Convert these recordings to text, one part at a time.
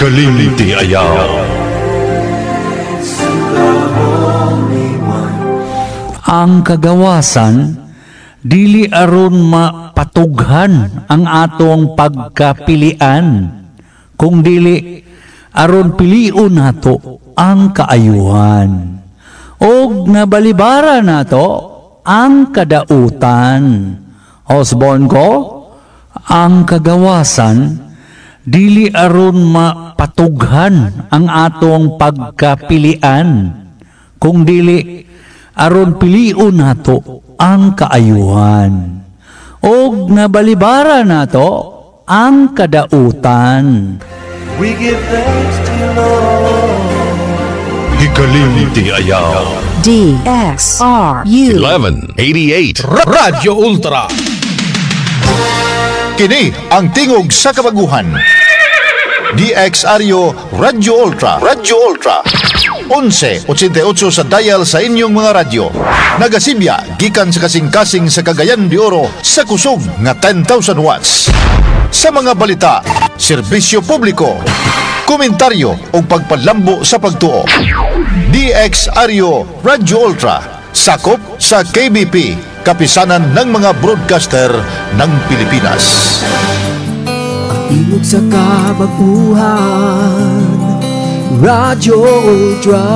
Hikalimti ayaw. Ang kagawasan, dili aron mapatughan ang atong pagkapilian, kung dili aron piliun nato ang kaayuhan. Og nabalibara nato ang kadautan. Osborne ko, ang kagawasan, dili aron mapatughan ang atong pagkapilian, kung dili aron piliun nato ang kaayuhan. Og nabalibara nato ang kadautan. We give thanks to you, Lord. Hikalimti ayaw. DXRU 1188 Radyo Ultra. Kini ang tingog sa kabaguhan. DXRU Radyo Ultra. Radyo Ultra. 1188 sa dial sa inyong mga radyo. Nagasibya gikan sa kasing-kasing sa Cagayan de Oro sa kusog nga 10,000 watts. Sa mga balita, serbisyo publiko, komentaryo o pagpalambo sa pagtuo. DXRU Radyo Ultra, sakop sa KBP, kapisanan ng mga broadcaster ng Pilipinas. Tingog sa kabaguhan, Radyo Ultra.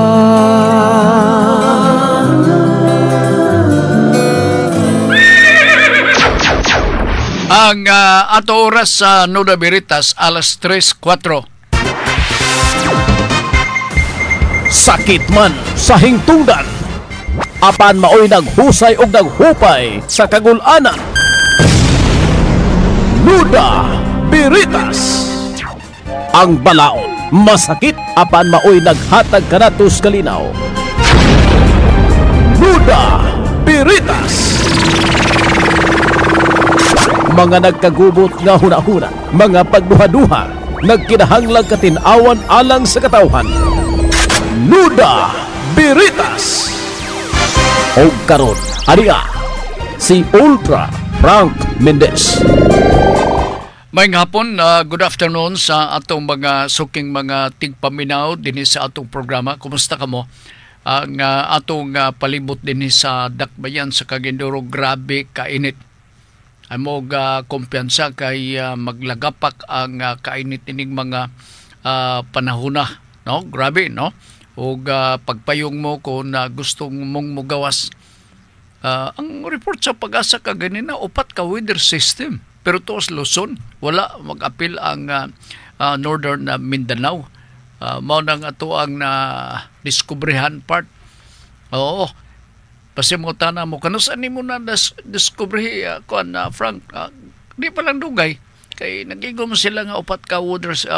Ang ato oras sa Nuda Veritas, alas 3:04. Sakit man sa hingtungdan, apan maoy naghusay og naghupay sa kagul-anan. Nuda Veritas, ang balaod masakit apan maoy naghatag kanatos kalinaw. Nuda Veritas, mga nagkagubot nga hunahuna, mga pagduha-duha, nagkinahanglang katinawan alang sa katawhan. Nuda Veritas. O karon, ariya si Ultra Frank Mendez. May hapon, good afternoon sa atong mga suking mga tigpaminaw din sa atong programa. Kumusta ka mo? Ang atong palibot din sa Dakbayan sa Cagayan, grabe kainit. Amog kumpiyansa kay maglagapak ang kainit ining mga panahona, no? Grabe, no? Ug pagpayong mo kung gusto mong mugawas. Ang report sa Pag-asa kaganina, 4 ka weather system. Pero to sa Luzon, wala mag-apil ang Northern Mindanao. Mao nang ato ang diskubrehan part. Oo. Pasimutana mo, kanusan ni mo na discovery, Frank, di pa lang dugay. Kay nagigom sila nga 4 ka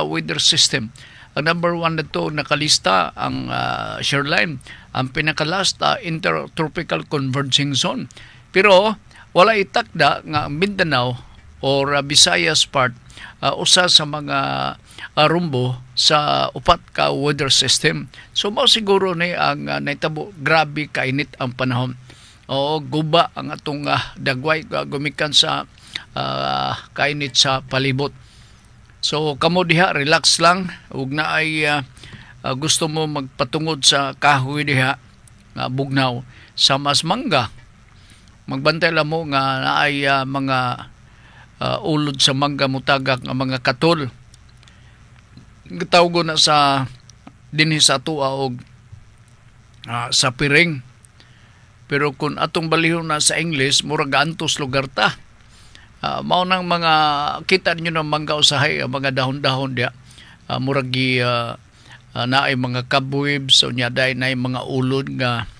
weather system. Ang number 1 na ito, nakalista ang shoreline. Ang pinakalast, intertropical converging zone. Pero wala itakda nga Mindanao or Visayas part, usa sa mga rumbo sa 4 ka weather system. So mao siguro ni ang naitabo, grabe kainit ang panahon. O guba ang atong dagway gumikan sa kainit sa palibot. So kamo diha, relax lang ug naay gusto mo magpatungod sa kahoy diha nga bugnaw sa Masmanga. Magbantay lang mo nga naay mga ulod sa mangga mutagak nga mga katol. Gitawgo na sa dinhi sa tua og sa piring. Pero kung atong balihon na sa English, murag antos lugar ta. Mao nang mga kita niyo ng mangga usahay, mga dahon-dahon dia. Murag naay mga cobwebs, so nya day naay mga ulod nga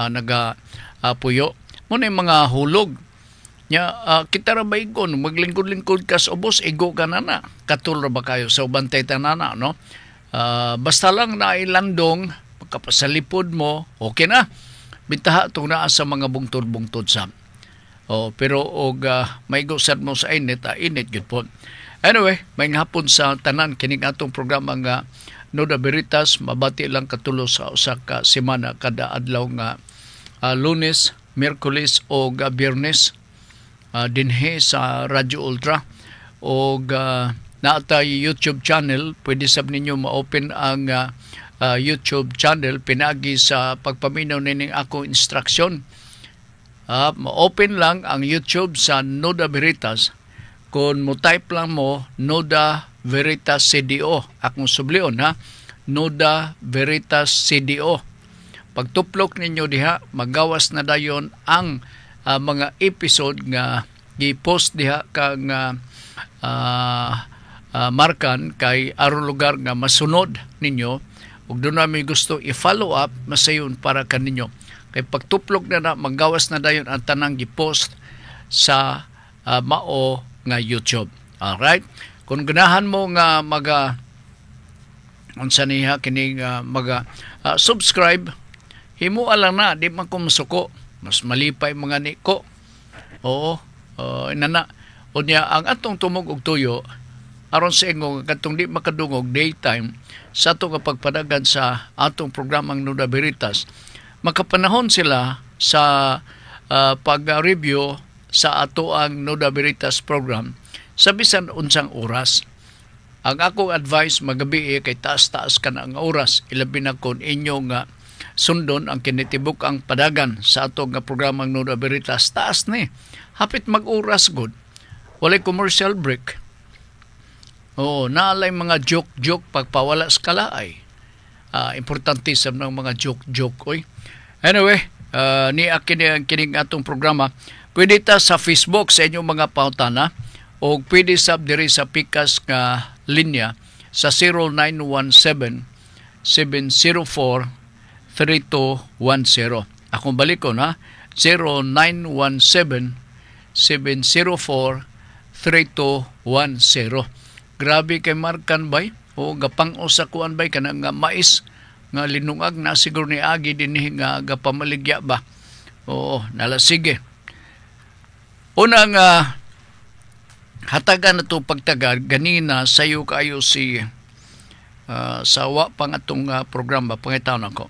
naga puyo. Mo na mga hulog. Nya kita ra baygon maglingkod-lingkod ka sa ubos, igo ka na katul ra ba kayo sa ubantay tanana, no? Basta lang na ilandong pagkapasalipod mo, okay na. Bintaha itong naa sa mga bungtod-bungtod sa. Pero may gusad mo sa init, init yun po. Anyway, may hapon sa tanan kining atong programa nga Nuda Veritas, mabati lang katulo sa usa ka semana kada adlaw nga Lunes, Miyerkules o Biyernes dinhe sa Radyo Ultra o naatay YouTube channel, pwede sab ninyo ma-open ang YouTube channel pinagi sa pagpaminaw nining ako instruction. Ma-open lang ang YouTube sa Nuda Veritas. Kung mo type lang mo Nuda Veritas CDO, akong sublion ha, Nuda Veritas CDO. Pagtuplok ninyo diha, magawas na dayon ang mga episode nga gi-post diha kang markan kay aron lugar nga masunod ninyo, ug doon namin gusto i-follow up masayon para kaninyo. Kay pagtuplok na magawas na dayon ang tanang gi-post sa mao nga YouTube. Alright? Kung ganahan mo nga unsa niya kini subscribe, himo lang na, di man ko masuko. Mas malipay mga niko. Oo, inana. Unya ang atong tumog og tuyo aron sa ingo katong di makadungog daytime sa ato nga pagpadagan sa atong programang Nuda Veritas, makapanahon sila sa pag-review sa ato ang Nuda Veritas program sa bisan unsang oras. Ang akong advice magabi kay taas-taas ka na ang oras, ilabi na kon inyo nga sundon ang kinitibuk ang padagan sa ato nga programang Nuda Veritas, taas ni. Hapit mag-oras good. Walay commercial break. Oo, naalay mga joke-joke pagpawala sa kalaay. Importante sa mga joke-joke. Oy. Anyway, ni akin ang kining atong programa. Pwede ta sa Facebook sa inyong mga pautana o pwede sab diri sa pikas nga linya sa 0917-704-3210. Akong balikon ha, 0917-704-3210. Grabe kay Markan bay, o gapang usa kuan bay kanang nga mais nga linungag na siguro ni agi dinhi nga gapamaligya ba. Oo, nala sige. Unang hatagan na ito pagtagad, ganina sayo kayo si sawa pang atong programa, pangitaon ako.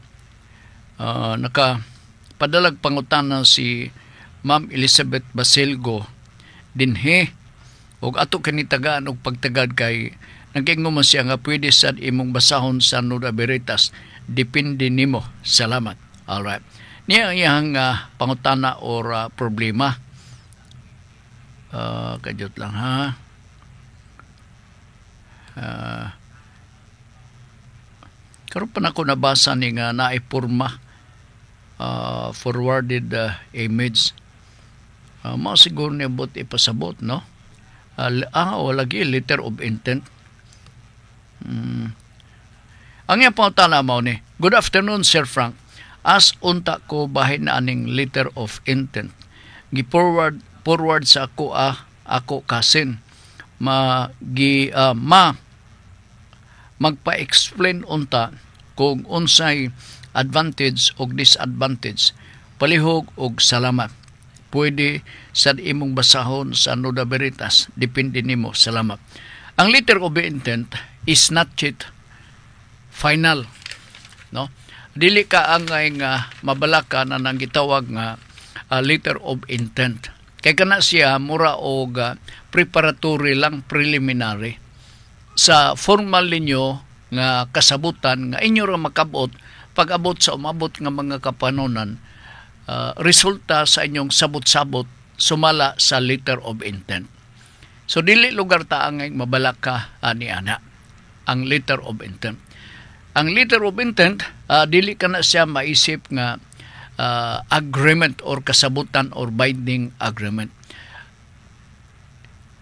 Nakapadalag pangutana si Ma'am Elizabeth Basilgo dinhi, o ato kanitagaan og pagtagad kay nag-ingon man siya nga pwede sad imong basahon sa Nuda Veritas. Depende nimo. Salamat. Alright. Niya ang iyang pangutana or problema. Kadyot lang ha. Karon pa na ko nabasa ni nga naipurma forwarded image. Mao siguro ni bot ipasabot, no? Lagi letter of intent. Ang iyang pangutana mao ni, good afternoon Sir Frank. As unta ko bahin na aning letter of intent. Gi-forward sa ako kasin magpa-explain unta kung unsay advantage o disadvantage, palihog og salamat. Pwede sad imong basahon sa Nuda Veritas, depende nimo. Salamat. Ang letter of intent is not yet final, no? Dili ka angay nga mabalaka na nang gitawag nga letter of intent. Kay kana siya mura og preparatory lang, preliminary sa formal ninyo nga kasabutan nga inyo ra makabot pag-abot sa umabot nga mga kapanunan, resulta sa inyong sabot-sabot sumala sa letter of intent. So dili lugar ta angay mabalaka ani ana ang letter of intent. Ang letter of intent, dili ka na siya maisip nga agreement or kasabutan or binding agreement.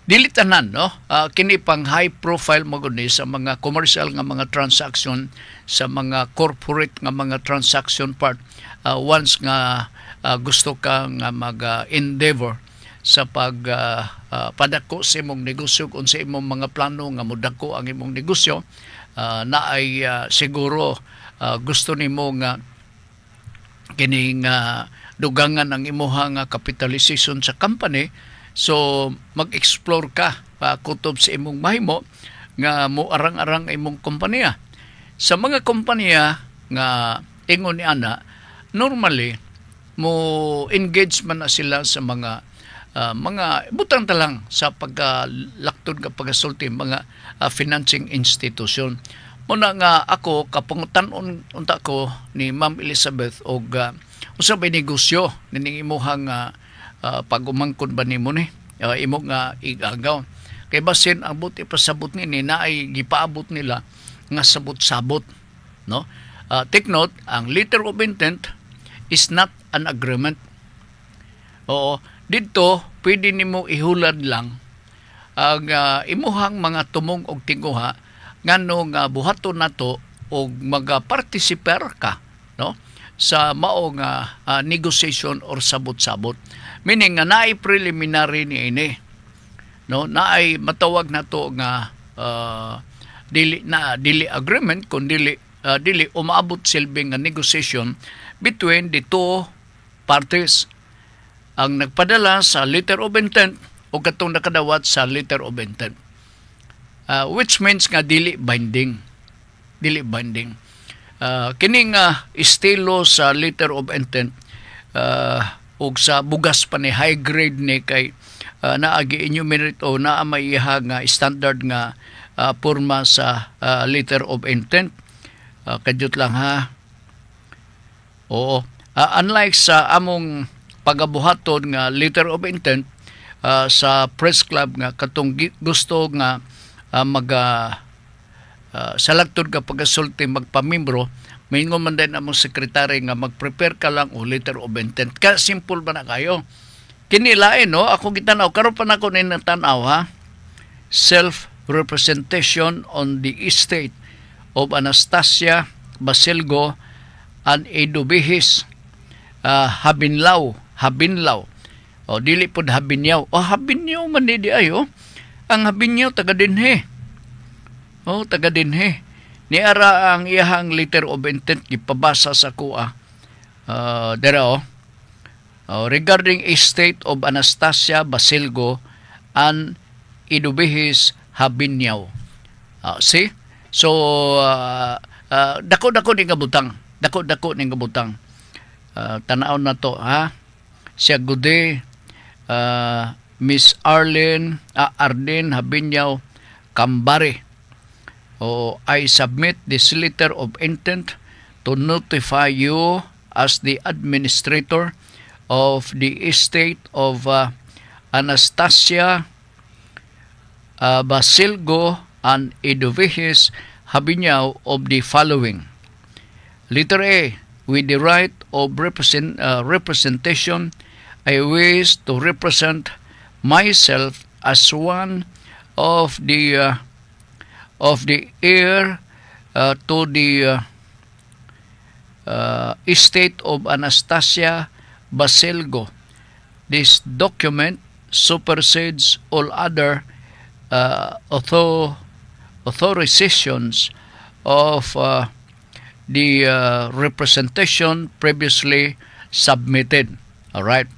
Dili tanan, no? Kini pang high profile mo guni sa mga commercial nga mga transaction, sa mga corporate nga mga transaction part. Once nga gusto ka nga mag-endeavor sa padako sa imong negosyo, kung sa imong mga plano nga mudako ang imong negosyo, na ay siguro gusto nimo nga kining dugangan ang imuha nga capitalization sa company. So mag-explore ka kutob sa imong mahimo nga mo arang-arang imong kompanya. Sa mga kompanya nga ingon ni ana, normally mo engage man na sila sa mga mga butang talang sa paglaktod ka pagasulti mga financing institution. Muna nga ako kapangutan unta ko ni Ma'am Elizabeth og usa bay negosyo ning imuhang pagumangkon ba nimo ni imo nga igagaw. Kay basin ang buti pasabot ni naay gipaabot nila nga sabot-sabot, no? Take note, ang letter of intent is not an agreement. Oo, dito pwede nimo ihulad lang ang imuhang mga tumong og tinguha nganong buhaton nato og magapartisipar ka, no, sa mao nga negotiation or sabot-sabot. Meaning nga naay preliminary ni ini, no, naay matawag nato nga dili agreement kun dili umaabot silbing nga negotiation between the two parties. Ang nagpadala sa letter of intent o katong nakadawat sa letter of intent. Which means nga dili binding. Dili binding. Kining estilo sa letter of intent o sa bugas pa ni high grade ni kay naagi enumerate o naa may iha nga standard nga porma sa letter of intent. Kadyot lang ha. Oo. Unlike sa among pagabuhaton nga letter of intent sa press club nga katong gusto nga salagtod ka pagasulti magpamimbro, maingon man din among sekretary nga mag-prepare ka lang o letter of intent. Ka simple ba na kayo? Kinilain, no? Ako gitanaw karon pa nako ni natanaw ha. Self-representation on the estate of Anastasia Basilgo and Edo Bihis Habinlaw. O dili pod Habinyaw. O Habinyaw man di ayo. Ang Habinyaw taga dinhe. O taga dinhe. Ni ara ang iyahang letter of intent gipabasa sa kuha. Dera regarding estate of Anastasia Basilgo and Idubihis Habinyaw. See? So dako-dako ning kabutang. Dako-dako ning kabutang. Tanaw na to ha. Siya gude Miss Arlene Habinyaw Kambare. I submit this letter of intent to notify you as the administrator of the estate of Anastasia Basilgo and Edovihis Habinyaw of the following. Letter A. With the right of representation, I wish to represent myself as one of the heir to the estate of Anastasia Basilgo. This document supersedes all other authorizations of the representation previously submitted. All right.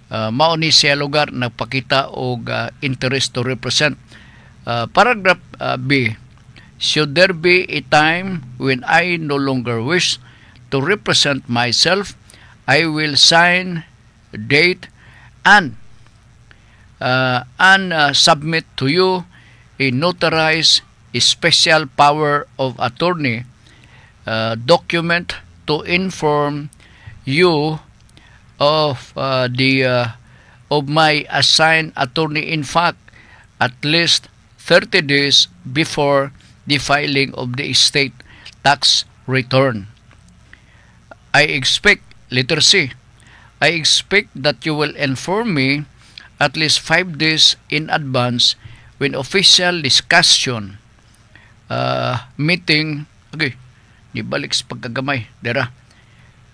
Mao ni siya lugar nagpakita og interest to represent. Paragraph B. Should there be a time when I no longer wish to represent myself, I will sign, date, and submit to you a notarized special power of attorney document to inform you of my assigned attorney, in fact, at least 30 days before the filing of the estate tax return. I expect, letter C, I expect that you will inform me at least 5 days in advance when official discussion meeting, okay, nibalik sa pagkagamay, dera.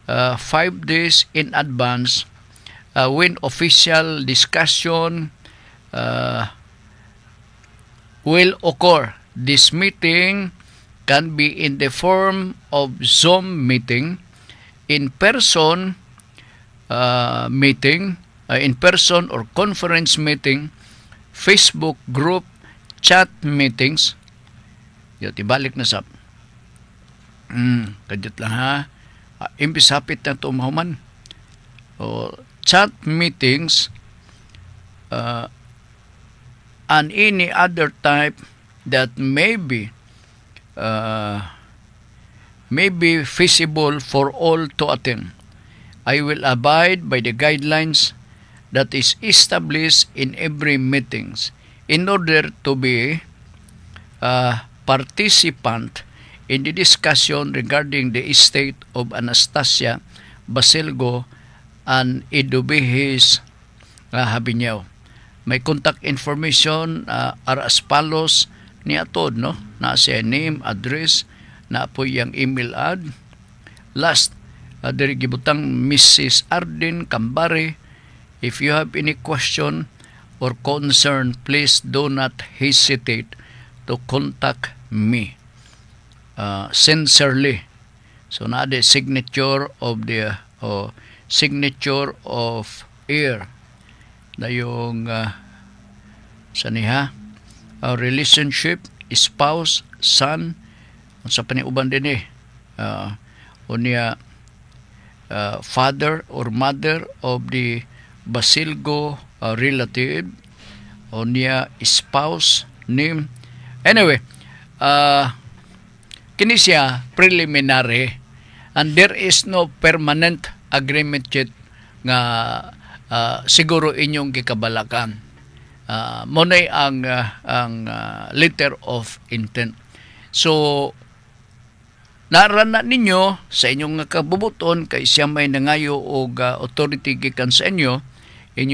5 days in advance when official discussion will occur. This meeting can be in the form of Zoom meeting, in-person meeting, in-person or conference meeting, Facebook group, chat meetings. Yo, tibalik na sab. Kadit lang ha. Imbis hapit na ito mahuman. O, chat meetings, and any other type that may be feasible for all to attend. I will abide by the guidelines that is established in every meetings in order to be a participant in the discussion regarding the estate of Anastasia Basilgo and Idubihis Habinyaw. May contact information are as follows ni atod, no? Na siya name, address, na po yung email ad. Last, diri gibutang Mrs. Arden Cambare. If you have any question or concern, please do not hesitate to contact me. Sincerely. So na the signature of the signature of heir na yung saniha relationship, spouse, son, sa paniuban din o niya father or mother of the Basilgo relative, o niya spouse name. Anyway, kini siya preliminary and there is no permanent agreement yet nga siguro inyong gikabalakan. Monay ang letter of intent. So narana ninyo sa inyong kabubuton kay siya may nangayo og authority gikan sa inyo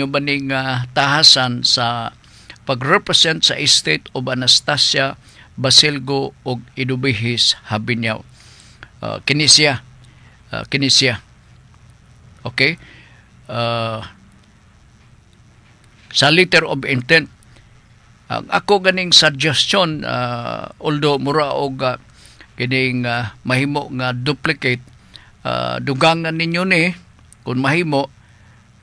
ba ning tahasan sa pagrepresent sa estate of Anastasia Basilgo og Idubihis Habinyaw. Kini siya. Okay? Sa letter of intent, ako ganing suggestion, although mura og kining mahimo nga duplicate, dugangan ninyo ni kung mahimo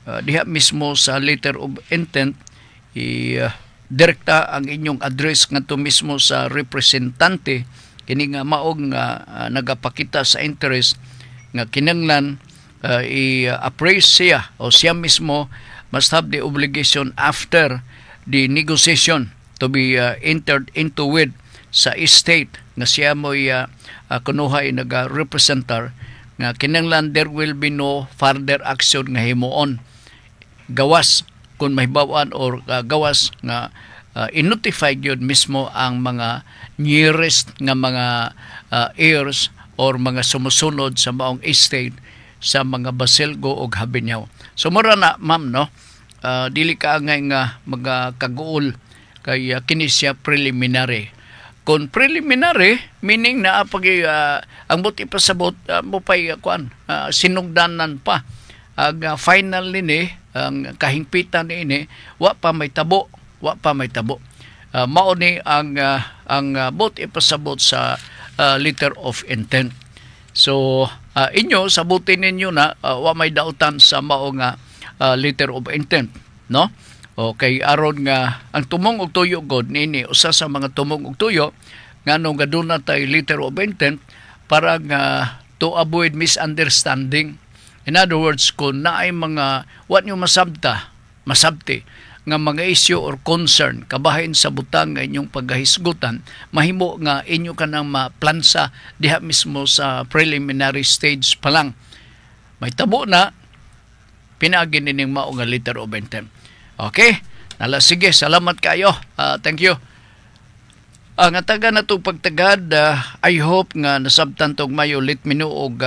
diha mismo sa letter of intent direkta ang inyong address ngadto mismo sa representante kini nga maog nga nagapakita sa interest nga kinahanglan i-appraise siya o siya mismo must have the obligation after the negotiation to be entered into with sa estate nga siya mo'y kunuhay naga-representar nga kinahanglan there will be no further action nga himuon gawas kung mahibawan or gawas nga i-notify yun mismo ang mga nearest nga mga heirs or mga sumusunod sa maong estate sa mga Basilgo o Habinyaw. So mura na ma'am, no? Dili ka nga magkaguol kay kini siya preliminary. Kung preliminary, meaning na pag ang buti pasabot mo pa'y sinugdanan pa. Ang final nini, ang kahingpitan nini, wa pa may tabo. Mao ni ang buti pasabot sa letter of intent. So inyo sabutin ninyo na wa may dautan sa mao nga letter of intent, no? Okay, aron nga ang tumong og tuyo god nini usa sa mga tumong og tuyo nganong gaduna tay letter of intent para nga to avoid misunderstanding. In other words, kung naay mga what nyo masabti nga mga issue or concern kabahin sa butang nga inyong paggahisgutan, mahimo nga inyo kanang maplansa diha mismo sa preliminary stage pa lang. May tabo na, pinaagin nining mao nga letter of intent. Okay? Nala, sige, salamat kayo. Thank you. Ang ataga na itong pagtagad, I hope nga nasabtan tong mayo lit minu og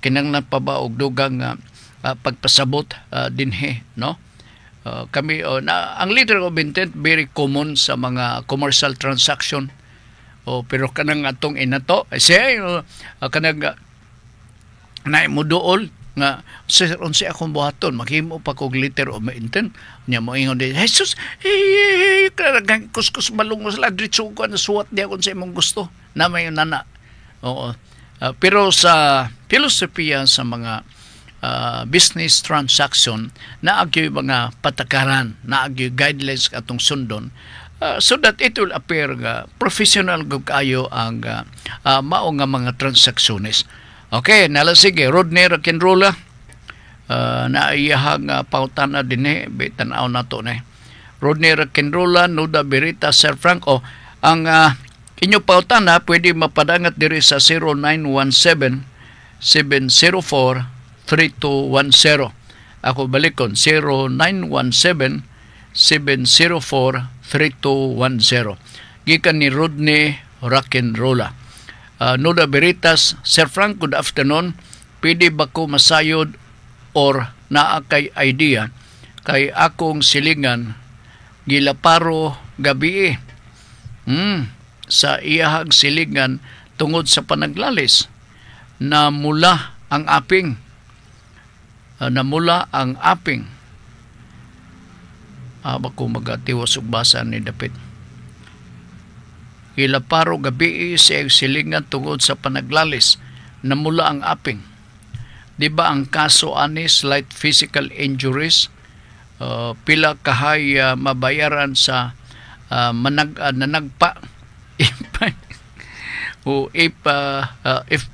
kinanglan pa ba og dugang pagpasabot dinhi, no? Kami ang letter of intent very common sa mga commercial transaction. Pero kanang atong inato, siya kanang naimuduol nga unsa akong buhaton maghimo pa kog letter of intent nya mo ingon din Jesus kanang kuskus balong sa ladritso ko na suwat di akong sa imong gusto na may nana. Oo. Pero sa filosofiya sa mga business transaction naagyo mga patakaran, naagyo guidelines atong sundon so that it will appear nga professional gud kayo ang mao nga mga transactiones. Okay, nala sige, Rodney Rock'n'Rolla. naiyahang pautana din bitanaw na to na. Rodney Rock'n'Rolla, Nuda Berita, Sir Franco, ang inyo pautana pwede mapadangat diri sa 0917-704-3210. Ako balikon, 0917-704-3210. Gikan ni Rodney Rock'n'Rolla. Nuda Veritas, Sir Frank, good afternoon. Pwede ba ko masayod or naa kay idea kay akong silingan gilaparo gabi sa iyahag silingan tungod sa panaglalis na mula ang aping bako magatiwas og basa ni dapit. Gilaparo gabi sa silingan tungod sa panaglalis na mula ang aping. Di ba ang kaso ani slight physical injuries pila kahay mabayaran sa nanagpa o if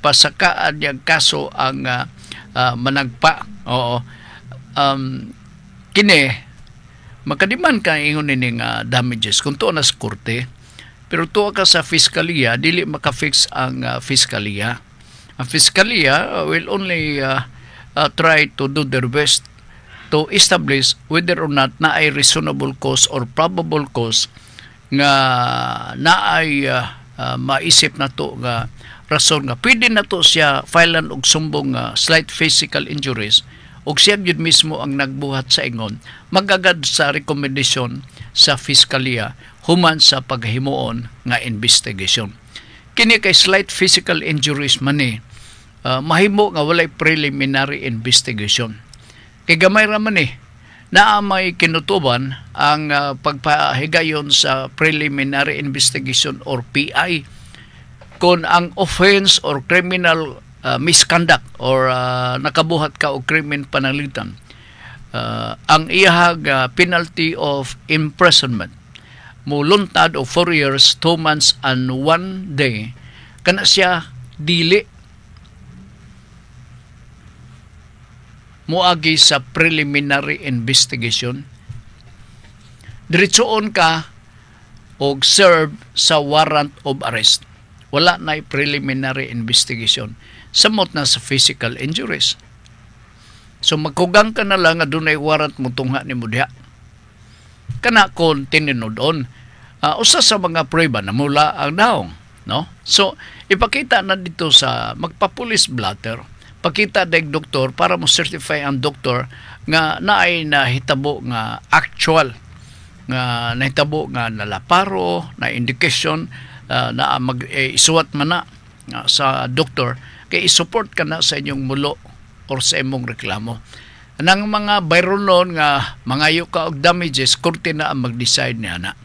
pasakaan yung kaso ang managpa. Oo. Kini makadiman ka ingon ning damages kung tuwa na sa korte, pero tuwa ka sa fiskaliya dili makafix ang fiskaliya. Ang fiskaliya will only try to do their best to establish whether or not na ay reasonable cause or probable cause nga na ay maisip na to nga rason nga pwede na to siya filean og sumbong slight physical injuries ug siya gyud mismo ang nagbuhat sa ingon magagad sa recommendation sa fiskalya human sa paghimuon nga investigation. Kini kay slight physical injuries man mahimo nga walay preliminary investigation. Kay gamay ra man naa may kinutuban ang pagpahigayon sa preliminary investigation or PI kung ang offense or criminal misconduct or nakabuhat ka o krimen panalitan ang iyahag penalty of imprisonment muluntad o 4 years, 2 months and 1 day kana siya dili moagi sa preliminary investigation. Diretsoon ka og serve sa warrant of arrest. Wala na preliminary investigation. Samot na sa physical injuries. So magkugang ka na lang nga dunay warrant mo tungha ni mo diha. Kana kon tininudon. Usa sa mga prueba na mula ang daong, no? So ipakita na dito sa magpa-police blotter. Pakita dayeg doktor para mo certify ang doktor nga naay nahitabo nga actual nga nahitabo nga nalaparo na indication na isuwat man na sa doktor kay isupport ka na sa inyong mulo or sa imong reklamo. Nang mga bayronon nga mangayo ka og damages, korte na ang mag-decide niya na.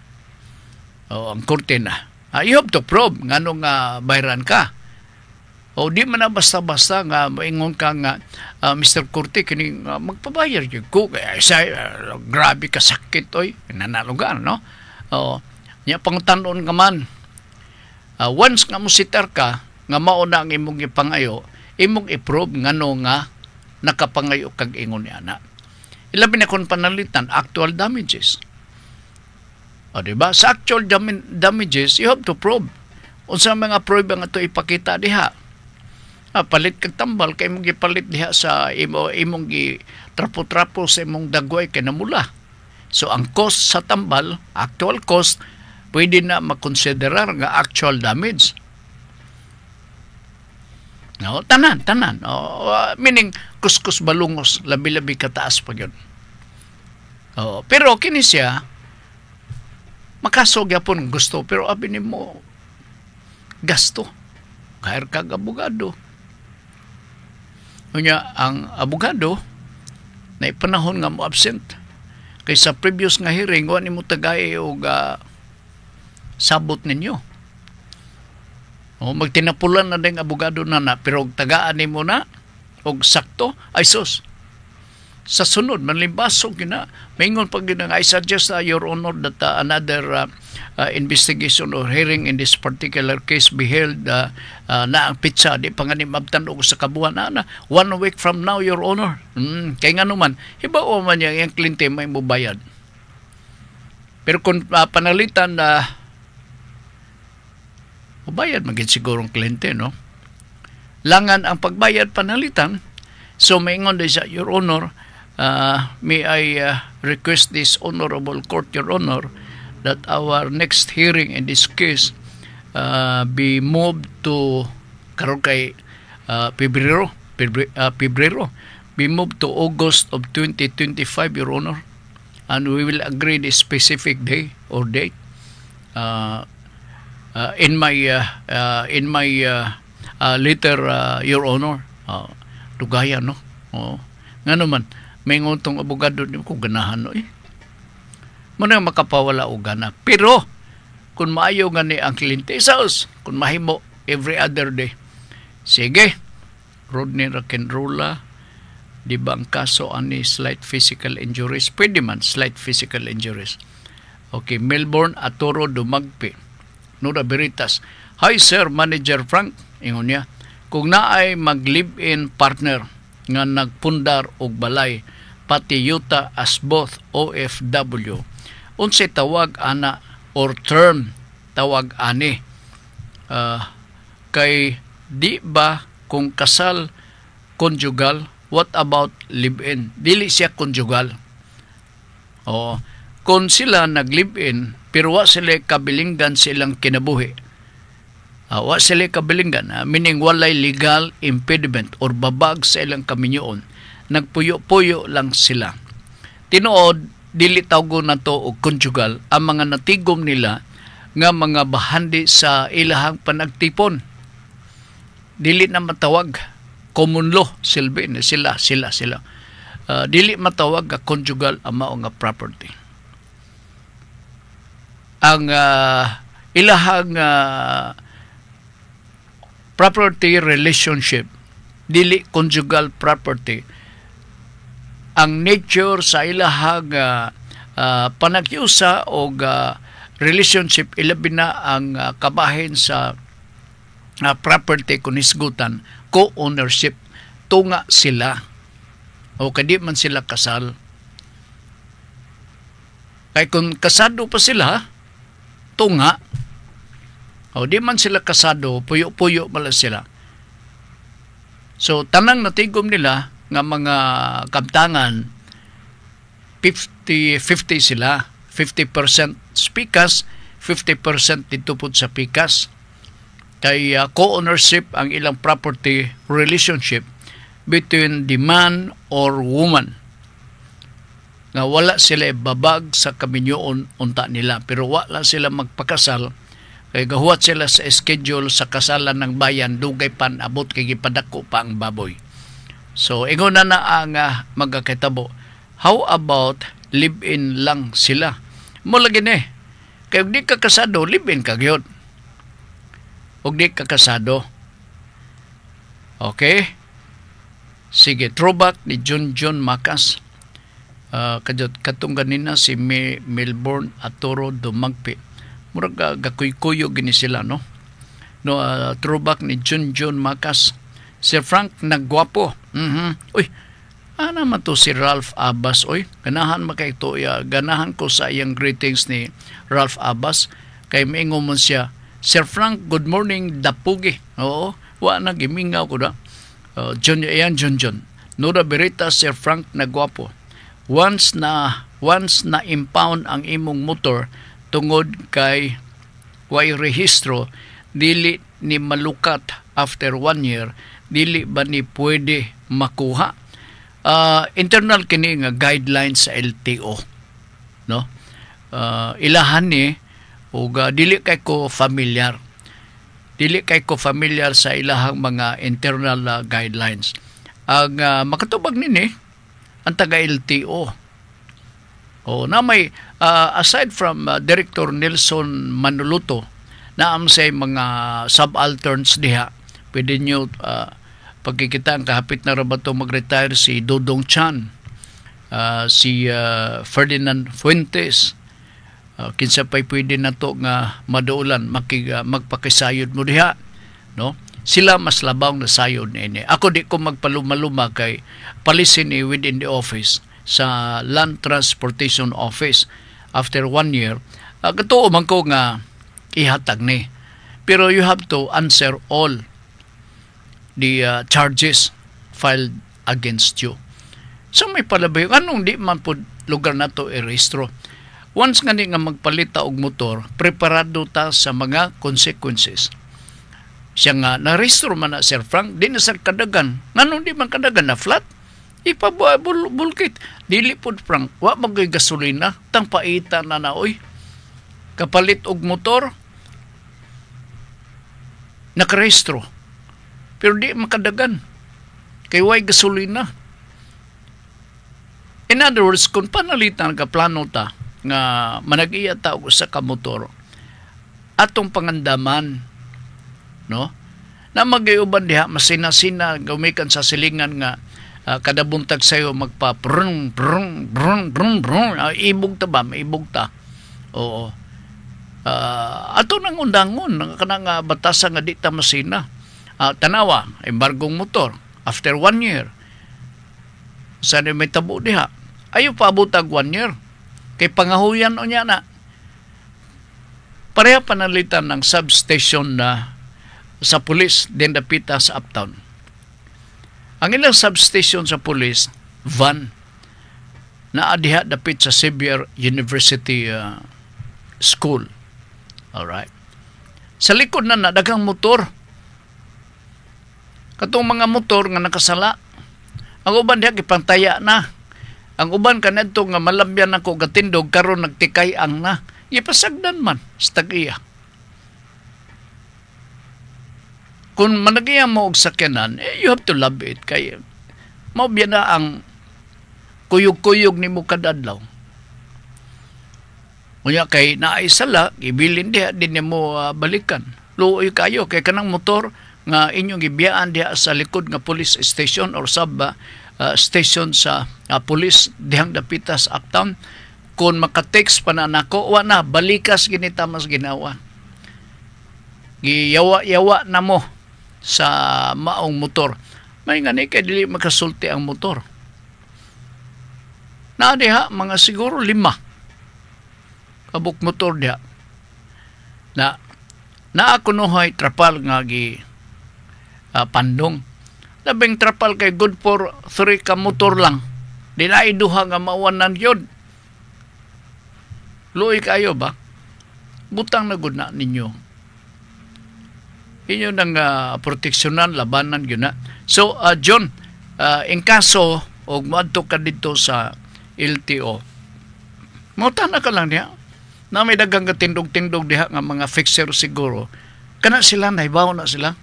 O ang korte na. You have to prove nganong bayran ka. O di man na basta-basta nga maingon ka nga Mr. Korte kini magpabayar gyud ko kay grabe ka sakit oy nanalugan no. O nya pangtan-on ka man. Once nga musitar ka nga mao na ang imong ipangayo, imong i-prove ngano nga nakapangayo kag ingon ni ana. Ilabi na kon panalitan actual damages. O diba? Sa actual damages you have to prove. Unsa mga prove nga to ipakita diha? Palit kag tambal kay imong gipalit diha sa imong trapo-trapo sa imong dagway kay namula. So ang cost sa tambal, actual cost, pwede na makonsiderar nga actual damage. No, tanan. Meaning kuskus balungos, labi-labi kataas pa yun. Pero kini siya makasog yapon gusto pero abi nimo gasto. Kahit kag abogado. Unya ang abogado na ipanahon nga mo absent kay sa previous nga hearing wa nimo tagay og sabot ninyo. Magtinapulan na ding abogado na pero tagaan nimo na og sakto ay sus. Sa sunod manlimbasog gina maingon pag gina I suggest your honor that another investigation or hearing in this particular case be held na ang pitsa di pa nga ni mabtan og sa kabuhan na 1 week from now, Your Honor. Kay nga naman hibaw man yung kliyente may mubayad. Pero kung panalitan na mubayad maging sigurong kliyente, no? Langan ang pagbayad panalitan. So maingon din siya, Your Honor, may I request this honorable court, Your Honor, that our next hearing in this case be moved to karon kay Pebrero, be moved to August of 2025, Your Honor, and we will agree the specific day or date. In my letter, Your Honor, dugaya, no? Nga naman, may nguntong abogado niyo kung ganahan, no? Muna makapawala o gana. Pero, kung maayo nga ni ang kliyente, isaos, kung mahimo every other day. Sige, Rodney Rock'n'Rolla, di ba ang kaso ani slight physical injuries? Pwede man, slight physical injuries. Okay, Melbourne, Atoro, Dumagpi. Nora Veritas, Hi Sir, Manager Frank, ingon niya, kung naay mag-live-in partner nga nagpundar og balay pati yuta as both OFW, unsay tawag ana or term tawag ani? Kay di ba kung kasal conjugal, what about live-in? Dili siya conjugal. Kung sila nag-live-in pero wa sila kabilinggan silang kinabuhi, wa sila kabilinggan, meaning walay legal impediment or babag sa ilang kaminyoon, nagpuyo-puyo lang sila. Tinuod, dili tawgo na to og conjugal ang mga natigom nila nga mga bahandi sa ilahang panagtipon. Dili na matawag common law, silbi na sila. Dili matawag nga conjugal ang mao nga property. Ang ilahang property relationship, dili conjugal property. Ang nature sa ilahang panagyusa o relationship, ilabi na ang kabahin sa property kung isgutan, co-ownership, tunga sila. O kadi man sila kasal. Kaya kung kasado pa sila, tunga. O di man sila kasado, puyo-puyo pala sila. So, tanang natigom nila nga mga kabtangan, 50-50 sila. 50% pikas, 50% dito po sa pikas. Kay co-ownership ang ilang property relationship between the man or woman. Nga wala sila babag sa kaminyoon unta nila, pero wala sila magpakasal. Kaya gahuat sila sa schedule sa kasalan ng bayan, dugay pan abot kay gipadako pa ang baboy. So, ingon na ang magkakitabo. How about live-in lang sila? Mula gini, kaya di ka kasado, live-in ka gyud. Huwag di ka kasado. Okay? Sige, throwback ni John Macas. Katong ganina si Melbourne Atoro Dumagpi. Murag gakuy-kuyo gini sila, no? Throwback ni John Macas. Sir Frank, nagwapo. Uy, ano man to si Ralph Abbas? Uy, ganahan makaito. Ganahan ko sa iyang greetings ni Ralph Abbas. Kay maingon mo siya, Sir Frank, good morning, dapugi. Oo, wa na gimingaw ko da. John. Nora Berita, Sir Frank, nagwapo. Once na impound ang imong motor, tungod kay way rehistro, dili ni malukat after 1 year, dili ba ni pwede makuha? Internal kini nga guidelines sa LTO, no? Ilahan ni ug dili kay ko familiar sa ilahang mga internal guidelines. Ang makatubag nini ang taga LTO. Na may aside from Director Nelson Manuluto, naam say mga subalterns diha, pwede nyo pagkikita ang kahapit na rabato mag-retire si Dodong Chan, si Ferdinand Fuentes, kinsa pay pwede na to nga madaulan magpakisayod mo diha, no? Sila mas labaw na sayod ini. Ako di ko magpaluma-luma kay policy ni within the office sa Land Transportation Office after 1 year. Katuo man ko nga ihatag ni. Pero you have to answer all the charges filed against you. So may palabay, anong di man po lugar na to i-rehistro. Once nga nga magpalita og motor, preparado ta sa mga consequences. Siya nga, na-rehistro man na Sir Frank, di na sa kadagan. Anong di man kadagan na flat? Ipabulkit. Dili po Frank, wa magay gasolina, tang paita na naoy. Kapalit og motor, nakarehistro. Pero di makadagan. Kay way gasolina. In other words, kung panalitan ka plano ta, nga manag-iya ta og usa ka motor, atong pangandaman, no? Na magayuban diha masina-sina gumikan sa silingan nga kada buntag sayo magpa brung brung brung brung brung ibog ta ba maibog ta. Oo. Ato nang undangon kanang batasan nga di ta masina. Tanawa embargong motor after 1 year. Sa may tabo diha. Ayo paabot 1 year. Kay pangahuyan o niya na. Pareha panalitan ng substation na sa pulis din dapita sa uptown. Ang ilang substation sa pulis, van, na adiha dapit sa Xavier University School. Alright. Sa likod na daghang motor. Katong mga motor nga nakasala. Ang uban diha gipantaya na. Ang uban kanadto nga malambyan ako gatindog karon nagtikay ang na. Ipasagdan man sa tag-iya. Kung managiya mo og sakyanan, you have to love it kay mao biya na ang kuyog-kuyog nimo kadadlaw. Unya kay naay sala, ibilin diha din mo balikan. Luoy kayo kay kanang motor nga inyong gibiyaan diha sa likod nga police station or sub station sa police dihang dapita sa uptown. Kung makatext pa na nako, wa na, balikas ginita mas ginawa. Giyawa-yawa na mo sa maong motor. May nga ni kay dili makasulti ang motor. Na diha, mga siguro 5. Kabuk motor diha. Na ako nohay trapal nga gi pandong. Labing trapal kay good for 3 ka motor lang. Di na iduha nga mawanan yun. Luoy kayo ba? Butang na gud na ninyo. Inyo nang proteksyonan, labanan yun na. So, John, in kaso, og maadto ka dito sa LTO, mautana ka lang niya. Na may dagang katindog-tindog diha nga mga fixer siguro. Kana sila, naibaw na sila.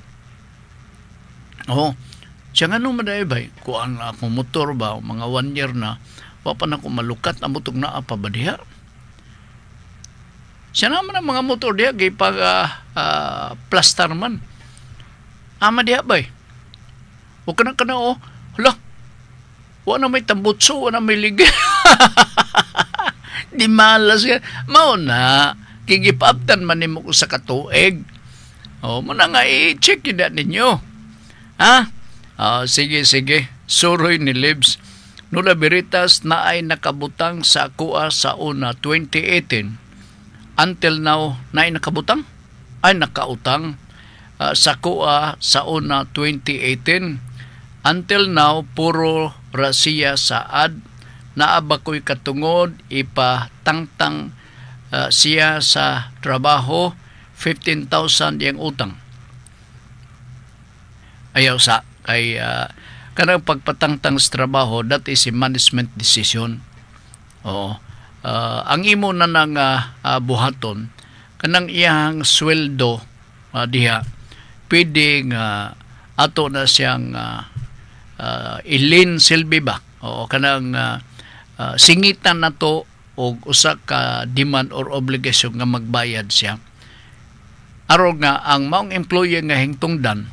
Oo. Siya nga nung madaibay, kuhaan na akong motor ba, mga 1 year na, wapa na akong malukat, amutog na apa ba diha? Siya naman ang mga motor diha, gay pag plastar man. Ama diha ba eh? Huwag ka na o, hala, wala na may tambutso, wala na may ligay. Di malas yan. Mao na, kigipaptan man ni mo ko sa katuig. O, muna nga i-check yun na ninyo. Ha? Sige. Suroy ni Libs. Nula Veritas na ay nakabutang sa kuha sa una 2018. Until now, na ay nakabutang? Ay nakautang sa kuha sa una 2018. Until now, puro rasiya saad. Naabakoy katungod, ipatangtang siya sa trabaho, 15,000 yung utang. Ayaw sa kay kanang pagpatangtang sa trabaho, that is a management decision. Oo. Ang imo na nang buhaton kanang iyang sweldo diha pwedeng ato na siyang ilin silbi ba o kanang singitan na to og usa ka demand or obligation nga magbayad siya aron nga ang maong employee nga hingtungdan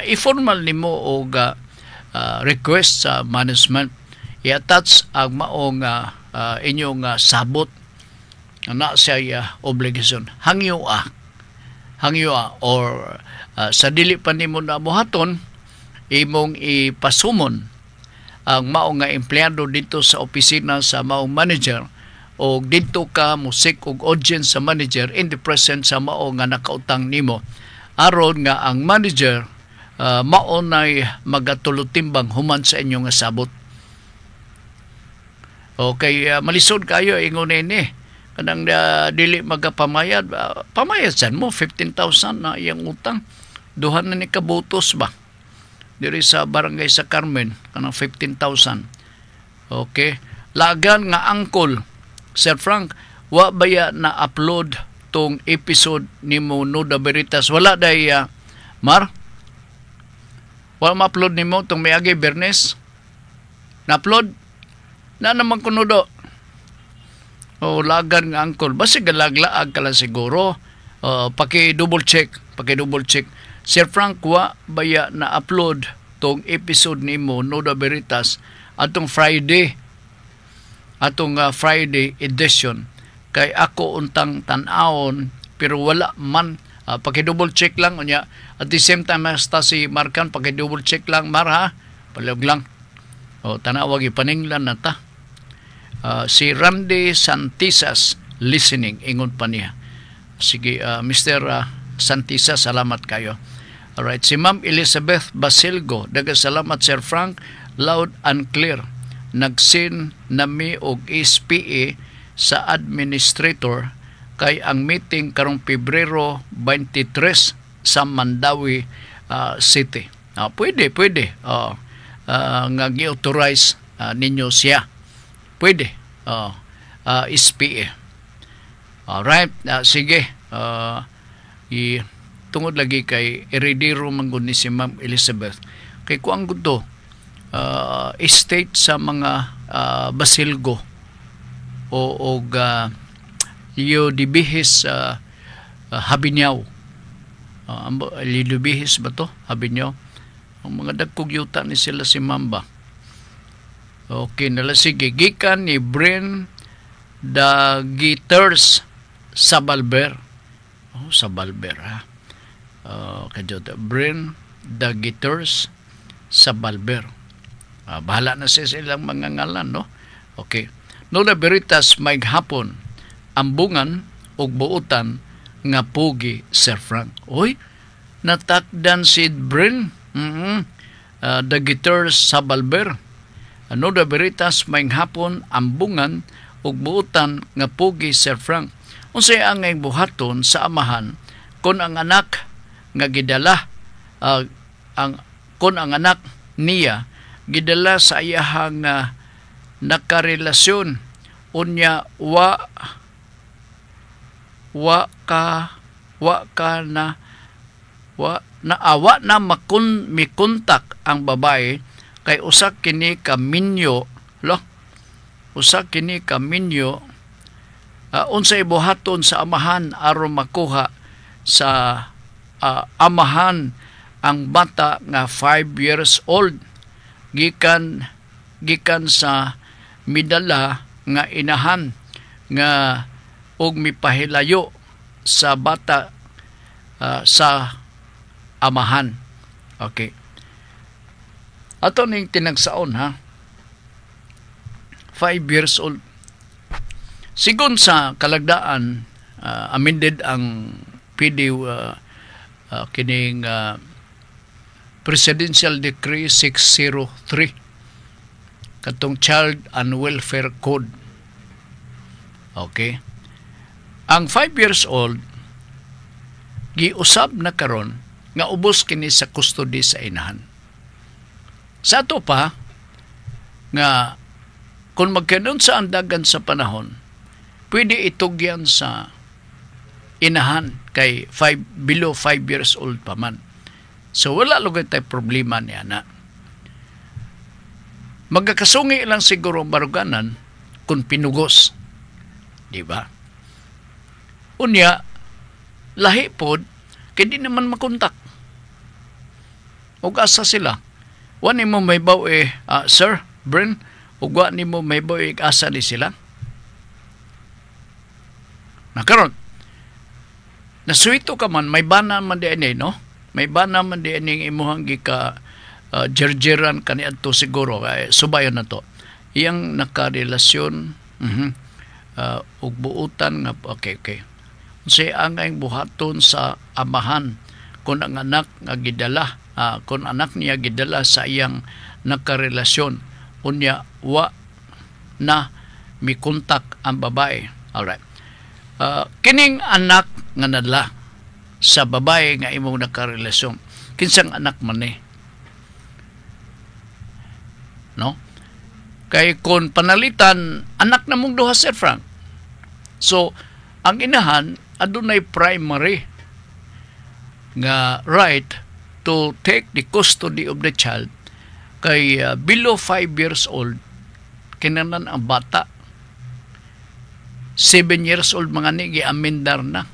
i-formal nimo og request sa management i-attach ang maong inyong sabot na siya obligasyon. Hangyo or sa dili pa nimo na buhaton, imong ipasumon ang mao nga empleyado dito sa opisina sa maong manager o dito ka musik og audience sa manager in the presence sa mao nga nakautang nimo aron nga ang manager mao nay magatulutimbang human sa inyo nga sabot. Okay, malisod kayo ingon ni kanang dili magapamayad, pamayad san mo 15,000 na iyang utang. Duha na ni kabutos ba diri sa barangay sa Carmen kanang 15,000. Okay, lagan nga angkol Sir Frank, wa baya na upload tong episode nimo Nuda Veritas? Wala day Mar? Wala ma-upload nimo tong miagi Bernes? Na-upload? Na naman kunudo. O lagan nga angkol. Basi galaglaag ka lang siguro. Paki-double check. Sir Frank, wa baya na-upload tong episode nimo Nuda Veritas atong Friday. Atong Friday edition. Kay ako untang tan-aon pero wala man. Paki-double check lang. At the same time, hasta si Markan, paki-double check lang. Mar ha? Palog lang. Tanawag ipaninglan na ta. Si Randy Santisas listening, ingon pa niya. Sige, Mr. Santisas, salamat kayo. Alright, si Ma'am Elizabeth Basilgo, daga salamat Sir Frank, loud and clear. Nagsin nami og SPA sa administrator kay ang meeting karong Pebrero 23 sa Mandawi City. Pwede. Nga gi-authorize ninyo siya. Pwede. SPA. Alright. Sige. Tungod lagi kay Heredero manggod ni si Ma'am Elizabeth. Kay kuang gusto estate sa mga Basilgo o Liodibihis Habinyaw. Liodibihis ba to? Habinyaw. Ang mga dagkog yuta ni sila si Mamba. Okay, nala sige. Gikan ni Bren the Guitars sa Balber. Sa Balber ha. Kadyo Bren the Guitars sa Balber. Bahala na silang mga ngalan, no? Okay. Nuda Veritas may hapon ambungan og buutan nga pugi Sir Frank. Oy, natakdan si Bren. The Guitars sa Balber. Nuda Veritas may hapon ambungan ug buutan nga pugi Sir Frank. Unsay ang buhaton sa amahan kon ang anak nga gidala kon ang anak niya gidala sa iyahang nakarelasyon unya wa na mikontak ang babae kay usa kini ka minyo unsay buhaton sa amahan aron makuha sa amahan ang bata nga 5 years old gikan sa midala nga inahan nga og mipahilayo sa bata sa amahan. Okay. Ato ning tinagsaon ha. 5 years old. Sigon sa kalagdaan amended ang PD kining Presidential Decree 603 katong Child and Welfare Code. Okay. Ang 5 years old giusab na karon nga ubos kini sa custody sa inahan. Sa ato pa nga kung magkanon sa andagan sa panahon, pwede itugyan sa inahan kay below 5 years old pa man. So wala lugay tay problema niya na. Magkakasungi lang siguro baruganan kung pinugos. Di ba? Unya, lahi pod, kaya di naman makontak. Ug asa sila. Wa nimo may baw Sir, Bren, ug wa nimo may baw asa ni sila. Nakaroon, nasuito ka man, may bana man di ani, no? May bana man di ani imuhang gika jerjeran kaniadto siguro, subayon na to. Iyang nakarelasyon, ug buutan nga, okay. Kasi ang buhaton sa amahan, kung ang anak nga gidala, kung anak niya gidala sa iyang nakarelasyon, unya wa na mikontak ang babae. Alright. Kining anak nga nadala sa babae nga imong nakarelasyon, kinsang anak man ni? No? Kay kung panalitan, anak na mong duha, Sir Frank. So, ang inahan, adunay primary nga right to take the custody of the child kay below 5 years old, kinanan ang bata. 7 years old mga ni giamendar na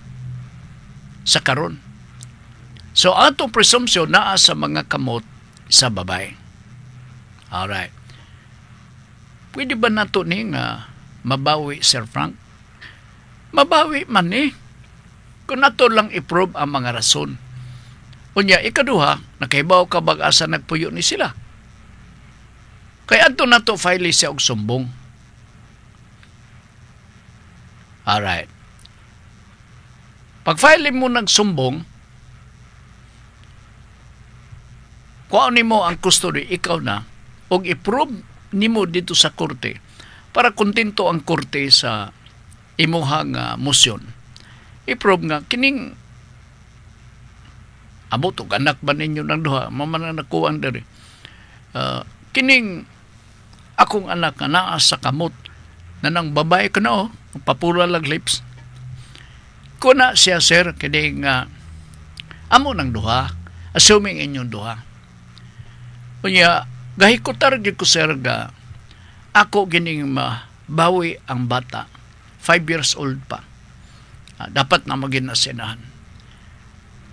sa karon. So atong presumption naa sa mga kamot sa babae. Alright. Pwede ba nato ni nga mabawi, Sir Frank? Mabawi man ni. Kung nato lang i-prove ang mga rason. Unya, ikaduha, nakaibaw ka bag-asa nagpuyo ni sila. Kaya ato nato file siya og sumbong. Alright. Pag-file mo nagsumbong, kuha nimo ang custody, ikaw na, og i-prove nimo dito sa korte para kontento ang korte sa imuhang motion. I-prove nga, kining abot og anak ba ninyo ng duha, mamana nakuha dari. Kining akong anak nga naa sa kamot na nang babae ka na papura lag lips. Kuna siya, sir, kining amo ng duha, assuming inyong duha. Kunya, gahikutar di ko, sir, ga ako gining mabawi ang bata. 5 years old pa. Dapat na maging-asinahan.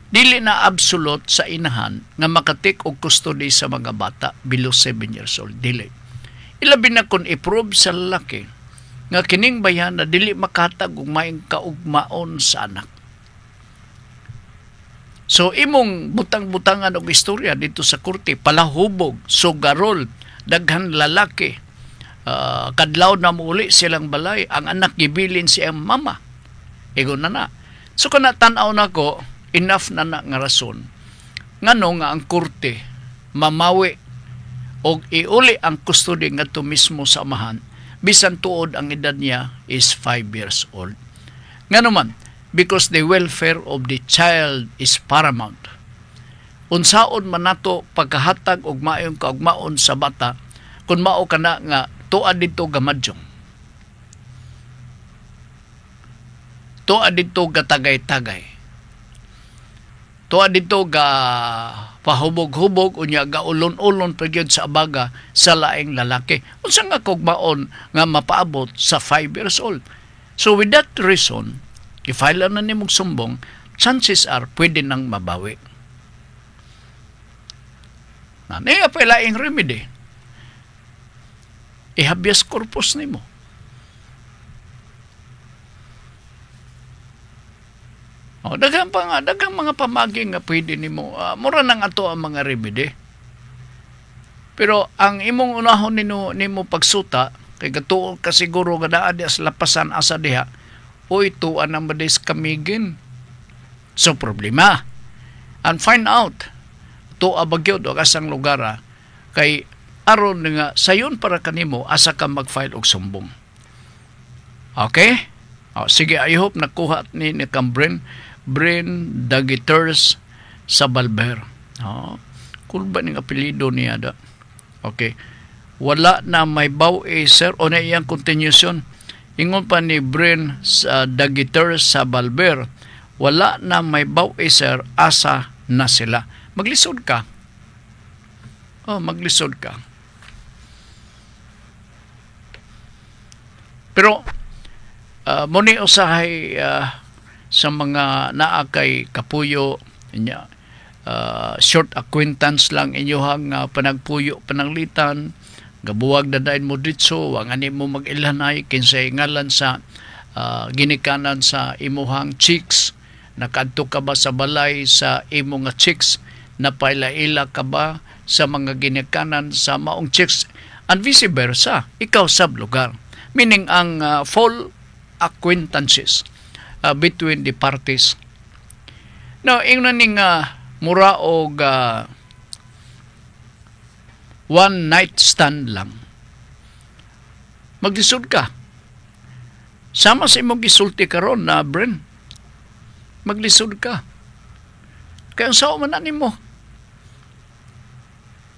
Dili na absolute sa inahan nga makatik og custody sa mga bata below 7 years old. Dili. Ilabi na kung i-prove sa lalaki nga kining bayan na dili makatag og maing kaugmaon sa anak. So imong butang-butangan og istorya dito sa korte, palahubog, sugarol, daghan lalaki, kadlaw na muli silang balay, ang anak gibilin siyang mama. Igo na. So kana tan-aw nako, enough na nga rason ngano nga ang korte mamawi og iuli ang custody ngadto mismo sa amahan bisan tuod ang edad niya is 5 years old. Ngano man, because the welfare of the child is paramount. Unsaon man nato pagkahatag og maayong kaugmaon sa bata kun mao kana nga tuad dito gamadyong, tuad dito gatagay-tagay, tuwa dito ga pahubog-hubog unya ga ulon-ulon pagyud sa abaga sa laing lalaki. Unsa nga kugmaon nga mapaabot sa 5 years old. So with that reason, i-file na nimong sumbong, chances are pwede nang mabawi. Niya pa laing remedy. Habeas corpus nimo. Daghang mga pamaging nga pwede nimo. Mura nang ato ang mga remedy. Pero ang imong unahon nimo pagsuta kay gatuo ka siguro nga naa sa lapasan asa diha. Oy tuan ang madis kamigin. So problema. And find out to abagyod og asang lugar kay aron nga sayon para kanimo asa ka mag-file og sumbong. Okay? Sige, I hope nakuha ni Cambren Dagiters sa Balber. Cool ba ning apelido niya da? Okay. Wala na may bawi, sir. O na iyang continuation. Ingon pa ni Bren Dagiters sa Balber. Wala na may bawi, sir. Asa na sila. Maglisod ka. Maglisod ka. Pero muni usahay sa mga naa kay kapuyo niya, short acquaintance lang inyohang panagpuyo pananglitan, gabuwag dadain mo ditso, wang ani mo mag-ilanay kinsay ngalan sa ginikanan sa imuhang chicks, nakadto ka ba sa balay sa imo nga chicks, napaila-ila ka ba sa mga ginikanan sa maong chicks, and vice versa, ikaw sab lugar. Meaning ang full acquaintances between the parties. Now, ingnan ning mura og one night stand lang. Maglisod ka. Sama sa imong gisulti karon na Bren. Maglisod ka. Kaya ang sao man na nimo.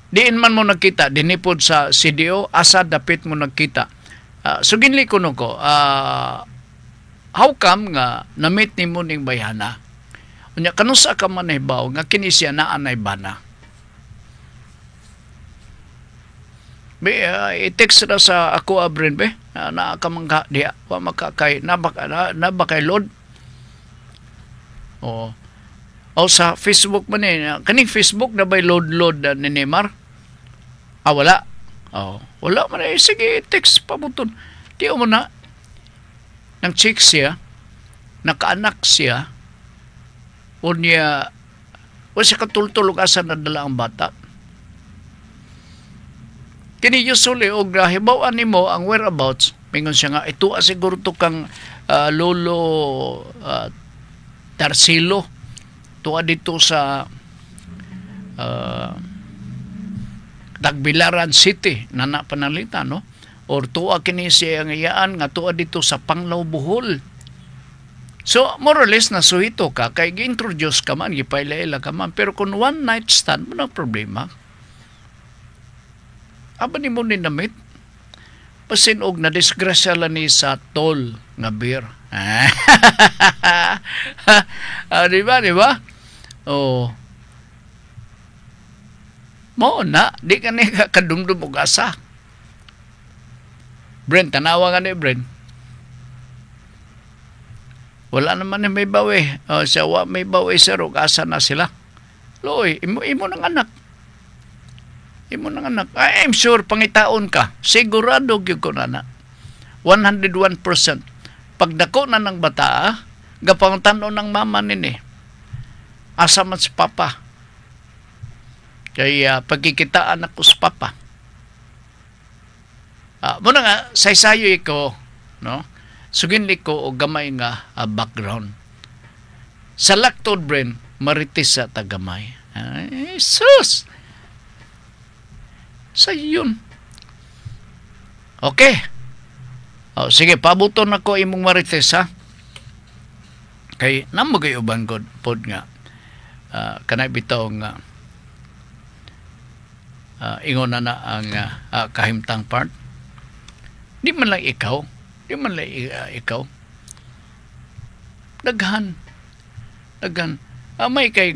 Diin man mo nagkita, dinipod sa CDO, asa dapit mo nagkita. So ginli ko ko, how come nga na-meet ni mo ning bayana? Unya kanusa ka man nahibaw nga kini siya naa nay bana. Be i-text na sa ako abrin be na ka mangga diha wa makakay na bakay load. O sa Facebook man kaning Facebook na bay load ni Neymar. Wala. Wala man sige text pabuton. Di mo na nang chick siya, nakaanak siya, o niya, o siya katultulog asa na dala ang bata. Kini usually, o hibawaan ni mo ang whereabouts, mingon siya nga, ito siguro to kang Lolo Tarsilo, tuwa dito sa Tagbilaran City, nana panalita, no? Or tuwa kini siya ang iyaan nga tuwa dito sa Panglao, Bohol. So, more or less nasuhito ka, kay gi-introduce ka man, gipaila-ila ka man, pero kung one night stand, mo problema. Aba ni mo ninamit, pasinog na disgrasya lang ni sa tol nga beer. Diba? Oh. Mo na, di ka ni kadumdum og asa. Bren, tanawa nga ni Bren. Wala naman na may bawi. Siya may bawi sir, og asa na sila. Loy, imo ng anak. Imo ng anak. I'm sure pangitaon ka. Sigurado gyud ko na 101%. Pagdako na ng bata, gapangtanon ng mama nini. Asa man si papa. Kaya pagkikitaan ako sa papa. Muna nga, saysayo ko, no? Suginli ko o gamay nga background. Sa laktod, Bren, maritis sa tagamay. Ay, sus! Sa yun. Okay. Sige, pabuton ako imong marites, ha? Kay, namagay uban ko pod nga. Kanay bitaw nga ingon na ang kahimtang part. Di man lang ikaw. Daghan. May kay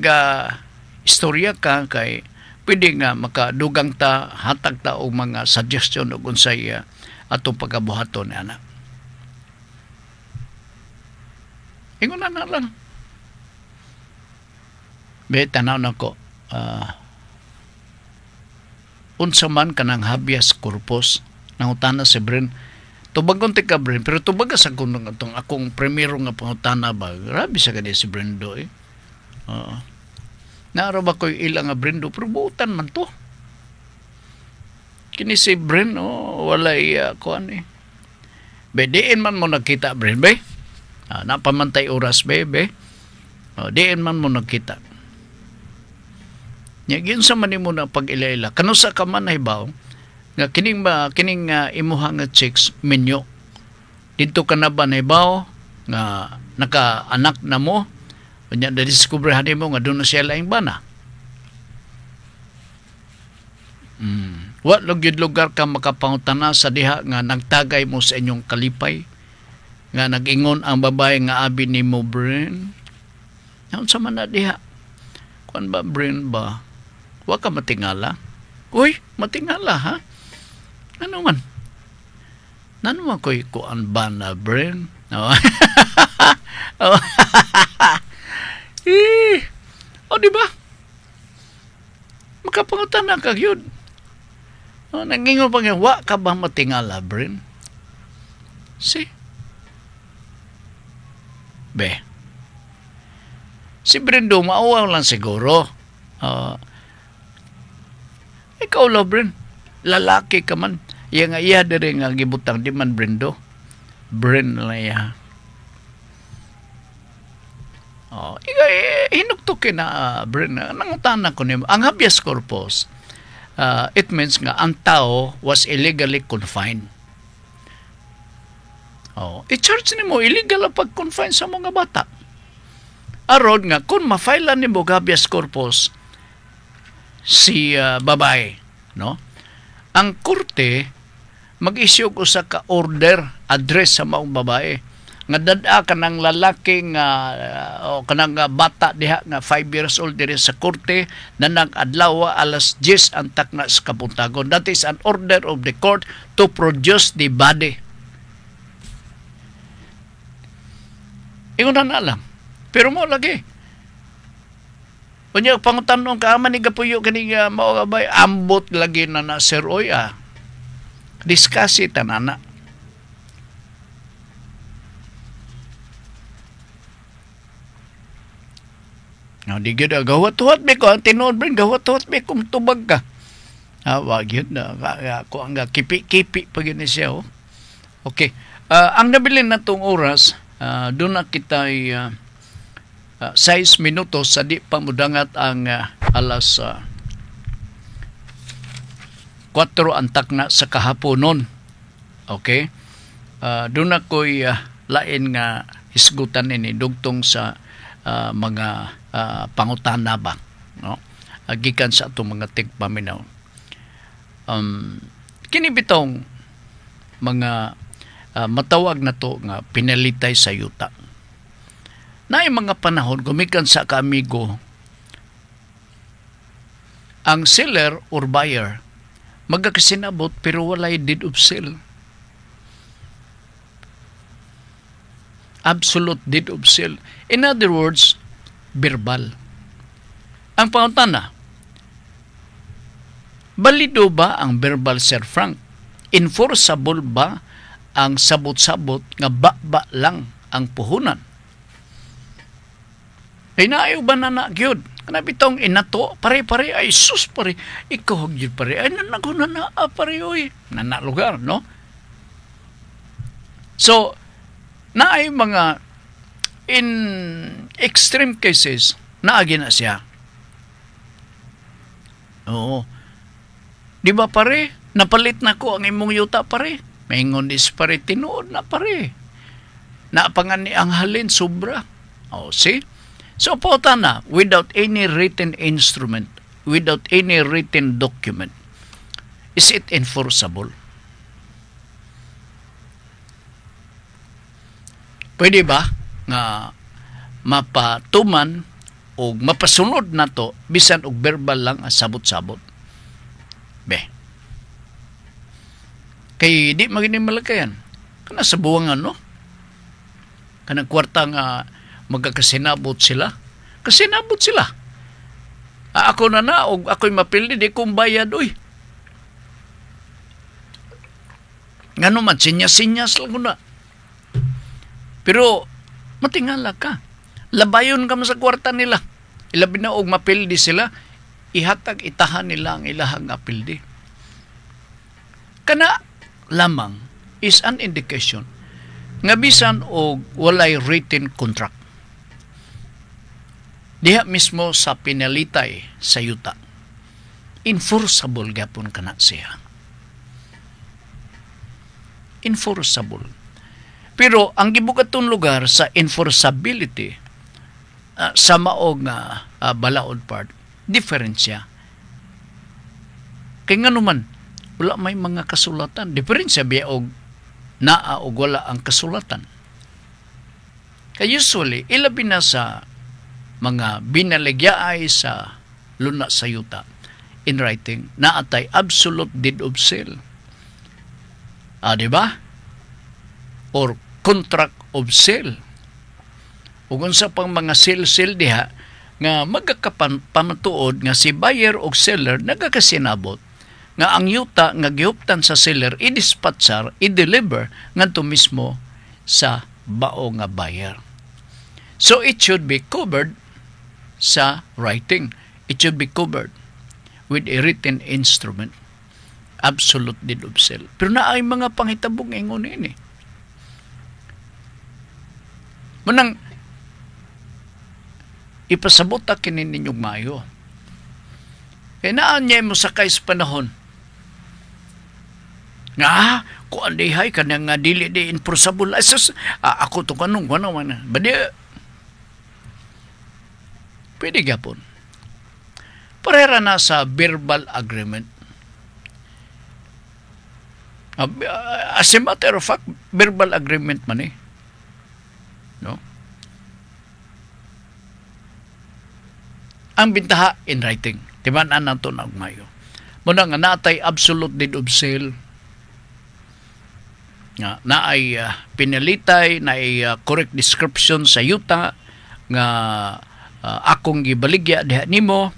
istorya ka kay pwede nga makadugang ta, hatag ta o mga suggestion o unsay atong pagkabuhaton ni anak. Ingon na lang. Be, tanaw na ko. Unsa man kanang habeas corpus nangutana si Bren. Tubagon ti ka Bren, pero tubaga sa akong primero nga pangutana ba. Grabe sa kanya si Brendo eh. Naara ba ko ilang nga Brendo, pero buutan man to. Kini si Bren, walay kuan eh. Be, diin man mo nagkita Bren, be. Napamantay oras, be. Diin man mo nagkita. Yun sa man mo na pag-ilaila. Kanusa ka man nahibaw, nga kining imuha nga chicks minyo. Dito ka na ba nahibaw, nga naka-anak na mo, kanya na-discoveryhan mo nga doon na siya laing bana. What lugid lugar ka makapangutana sa diha nga nagtagay mo sa inyong kalipay, nga nag-ingon ang babae nga abi ni mo, Bren. Yan sa man na diha. Kuan ba, Bren ba? Wa ka matingala? Uy, matingala ha? Ano man ko'y kuan ba na, Bren? Di ba? Makapangutan na kag yun. Nangingon pa nga, wa ka ba matingala, Bren? See? Be. Si Brendo, maawa lang siguro. Ikaw, Lobren, lalaki ka man. Iya nga iya diri nga gibutang di man Brendo. Bren na iya. Hinugtukin na Bren. Nangutana ko nimo. Ang habeas corpus, it means nga ang tao was illegally confined. I-charge nimo illegal ang pag-confine sa mga bata. Aron nga kung ma-file nimo habeas corpus si babae, no? Ang korte mag-issue ko sa ka-order address sa maong babae nga dada ka ng lalaki nga o kanang bata diha nga 5 years old diri sa korte na nag-adlaw alas 10 ang takna sa kabuntagon. That is an order of the court to produce the body. Ingon na lang. Pero mo lagi. Unya pangutanong ka man ni gapuyo kani mao bay ambot lagi na na Sir Oy Diskasi tanana. Now, di gid gawat-huwat be ko ang tinuod bring gawat-huwat be kung tubag ka. Wag yun na ko ang kipi-kipi pag yun siya. Okay. Ang nabilin na tong oras, doon na kita 6 minutos sa di pamudangat ang alas 4 ang takna sa kahaponon. Okay? Doon ako'y lain nga hisgutan ini dugtong sa mga pangutana ba, no? Gikan sa atong mga tigpaminaw. Kini bitong mga matawag na to nga pinalitay sa yuta. Naay mga panahon gumikan sa kaamigo ang seller or buyer magakasinabot pero walay deed of sale. Absolute deed of sale. In other words, verbal. Ang pangutana, balido ba ang verbal, Sir Frank? Enforceable ba ang sabot-sabot nga ba lang ang puhunan? Ay naayo ba na nagyod? Kanabitong inato, pare-pare, ay sus pare, ikaw gyud pare, ay nanaguna na pare, oy, nanalugar, no? So, naay mga in extreme cases, naagi na siya. Oo. Di ba pare, napalit na ko ang imong yuta pare. Maingon is pare, tinuod na pare. Naapangan ni ang halin, sobra. See? So, pauta na, without any written instrument, without any written document, is it enforceable? Pwede ba nga mapatuman o mapasunod na to bisan og verbal lang ang sabot-sabot? Be. Kay di magini malakayan. Kana sa buwangan, no? Kanang kwarta nga magkakasinabot sila. Kasinabot sila. Ako na og ako'y mapildi, di kong bayad, uy. Nga naman, sinyas-sinyas lang na. Pero, matingala ka. Labayon ka sa kwarta nila. Ilabi na og mapildi sila, ihatag itahan nila ang ilahang apildi. Kana lamang is an indication nga bisan og walay written contract. Diha mismo sa pinalitay sa yuta. Enforceable gapon kana siya. Enforceable. Pero ang gibugatong lugar sa enforceability sa maog nga balaod part, diferensya. Kaya nga naman, wala may mga kasulatan. Diferensya biya og naa og wala ang kasulatan. Kaya usually, ilabi na sa mga binaligyaay sa luna sa yuta in writing, naatay absolute deed of sale. Diba? Or contract of sale. O unsa pang mga sale diha nga magkakapamatuod nga si buyer o seller nagakasinabot nga ang yuta nga gihuptan sa seller i-dispatchar, i-deliver ngadto mismo sa bao nga buyer. So it should be covered sa writing. It should be covered with a written instrument. Absolute deed of sale. Pero na ay mga panghitabong ingon ini. Manang ipasabot ta kini ninyong maayo. Kaya naan niya mo sakay sa panahon. Nga, kung andihay ka na nga dili di enforceable. Ako to kanong man. Badi, pwede gapon. Parera na sa verbal agreement. As a matter of fact, verbal agreement man eh. No? Ang bintaha in writing. Diba na nato na mayo. Muna nga natay absolute deed of sale. Na ay pinalitay, na ay correct description sa yuta nga akong gibaligya diha nimo.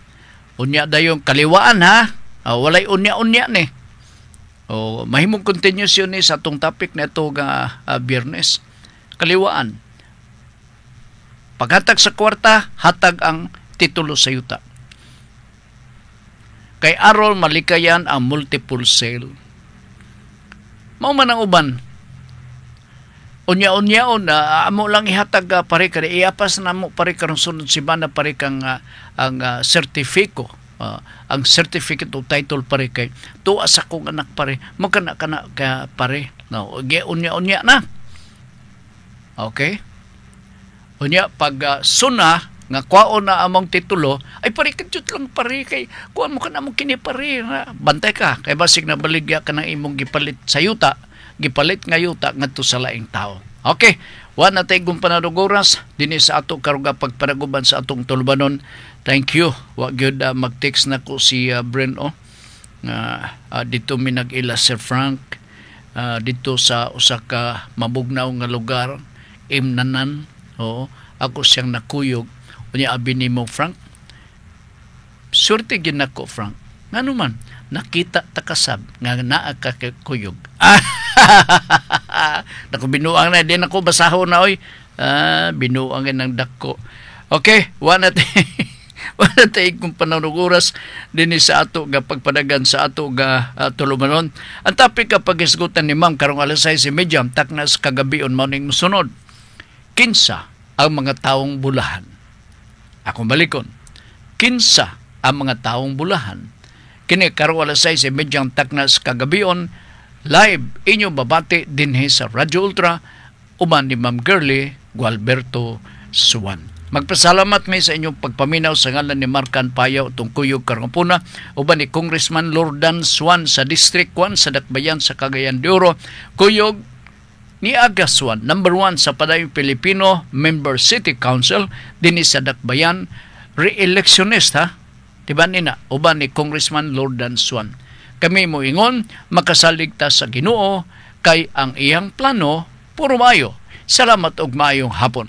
Unya dayong kaliwaan ha. Walay unya-unya ni. Mahimong continuation ni sa atong topic na ito nga Biyernes. Kaliwaan. Paghatag sa kwarta, hatag ang titulo sa yuta. Kay aron malikayan ang multiple sale. Mao man ang uban. Unya-unyaon amo lang ihatag pare ka iapas na mo pare karong sunod simana pare kang ang sertifiko. Ang certificate of title pare kay tuwa sa kong anak pare magkana kana ka pare no unya na okay unya pag suna nga kwaon na among titulo ay pare kadyot lang pare kay kuan mo kana mo kini pare bantay ka kay basig na baligya ka ng imong gipalit sa yuta gipalit nga yuta ngadto sa laing tao. Okay, wa na tay gum panadugoras dinhi sa ato karuga pagpanaguban sa atong tulubanon. Thank you. Wa gyud mag-text na ko si Bren dito mi nag-ila Sir Frank dito sa usa ka mabugnaw nga lugar Imnanan. Ako siyang nakuyog unya abi nimo Frank. Surti gyud nako Frank. Ngano man nakita takasab nga naa ka kuyog. Naku binuang na din ako basahon na oy. Binuang ng dako. Okay, wala tayo kung pananuguras din sa ato ga pagpadagan sa ato ga tulumanon. Ang topic kapag isgutan ni Ma'am karong alas 6:30 taknas kagabion morning sunod. Kinsa ang mga taong bulahan. Akong balikon. Kinsa ang mga taong bulahan. Kini karong alas 6:30 taknas kagabion live inyo babati dinhi sa Radyo Ultra uban ni Ma'am Girly Gualberto Suwan. Magpasalamat may sa inyong pagpaminaw sa ngalan ni Marcan Payaw itong Kuyog Karangapuna uban ni Congressman Lordan Suwan sa District 1 sa Dakbayan sa Cagayan de Oro. Kuyog ni Aga Suwan, number 1 sa Padayong Pilipino, member City Council din sa Dakbayan, re-electionist ha, diba nina, uban ni Congressman Lordan Suwan. Kami mo ingon, makasaligta sa Ginoo kay ang iyang plano puro mayo. Salamat og maayong hapon.